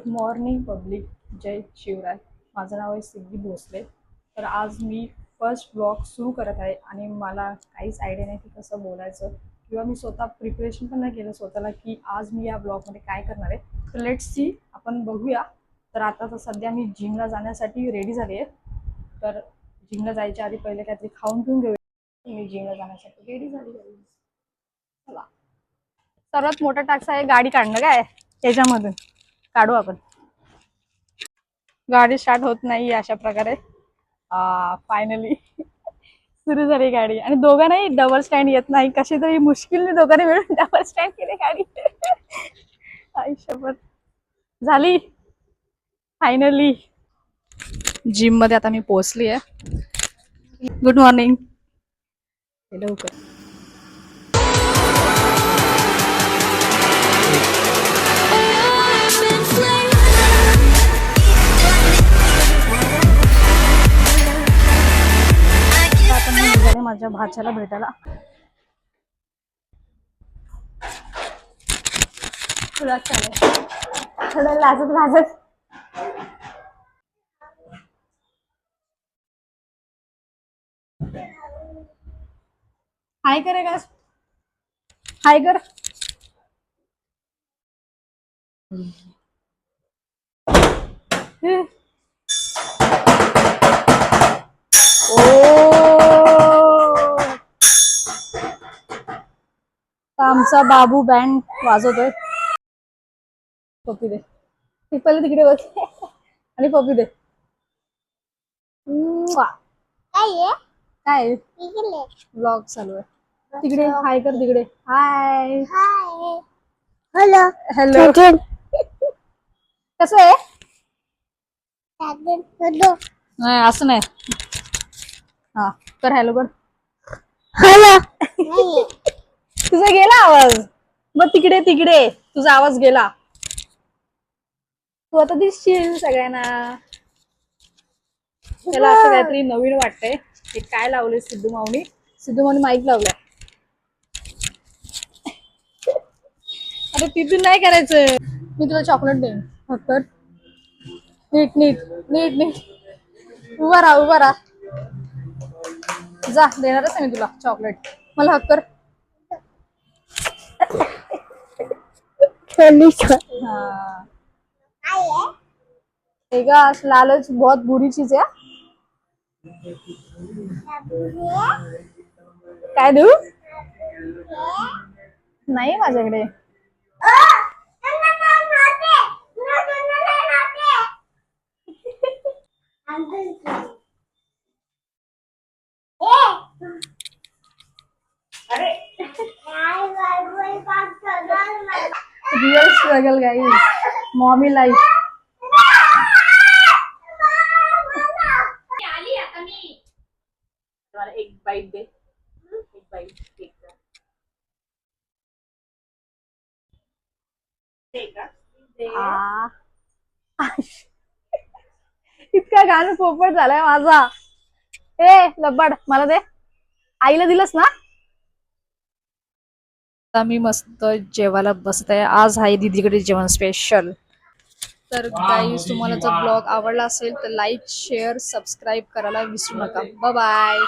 Good morning public, जय शिवराय. माझं नाव आहे सिद्धी भोसले. तर आज मी फर्स्ट ब्लॉग सुरू करत आहे आणि मला काहीच आयडिया नाही की कसं बोलायचं किंवा मी स्वतः प्रिपरेशन पण नाही केलं स्वतःला की आज मी या ब्लॉगमध्ये काय करणार आहे. तर लेट्स सी, आपण बघूया. तर आता तर सध्या मी जिमला जाण्यासाठी रेडी झाली आहे. तर जिमला जायच्या आधी पहिले काहीतरी खाऊन पिऊन घेऊया. मी जिमला जाण्यासाठी रेडी झाली आहे. चला, सर्वात मोठा टास्क आहे गाडी काढणं. काय त्याच्यामधून काढू आपण. गाडी स्टार्ट होत नाही अशा प्रकारे. फायनली सुरू झाली गाडी आणि दोघांनाही डबल स्टँड येत नाही. कशी तरी मुश्किलने दोघांनी मिळून डबल स्टँड केली गाडी. आयुष्यभर झाली फायनली. जिम मध्ये आता मी पोहोचली आहे. Good morning. लवकर माझ्या भाच्याला भेटायला. तुला चालेल थोडं लाजत लाजत. हाय करे का, हाय कर. आमचा बाबू बँड वाजवतोय. पप्पी दे, ती पहिले तिकडे बस आणि पप्पी दे. काय ब्लॉग चालू आहे. तिकडे हाय कर, तिकडे हाय. Hello hello. कसं आहे? नाही असं नाही. हा कर, हॅलो कर. हॅलो. तुझा गेला आवाज. मग तिकडे तिकडे तुझा आवाज गेला. तू आता दिसशील सगळ्यांना. त्याला असं काहीतरी नवीन वाटतंय. हे काय लावले सिद्धू माऊनी. सिद्धू माऊनी माईक लावलाय. अरे तिथून नाही करायचं. मी तुला चॉकलेट देईन फक्त. नीट नीट नीट नीट उभा राहा, उभा राहा. जा, देणारच आहे मी तुला चॉकलेट. मला हक कर. लालच बहुत बुरी चीज है. काय देऊ? नाही माझ्याकडे. Real struggle guys, mommy life. एक बाईट दे, एक बाईट केकचा. इतका गाणं पोपट झालाय माझा. ए लब्बड मला दे. आईला दिलंस ना. आता मी मस्त जेवायला बसत आहे. आज आहे दीदीकडे जेवण स्पेशल. तर गाईज, तुम्हाला जर ब्लॉग आवडला असेल तर लाईक शेअर सबस्क्राईब करायला विसरू नका. Bye bye.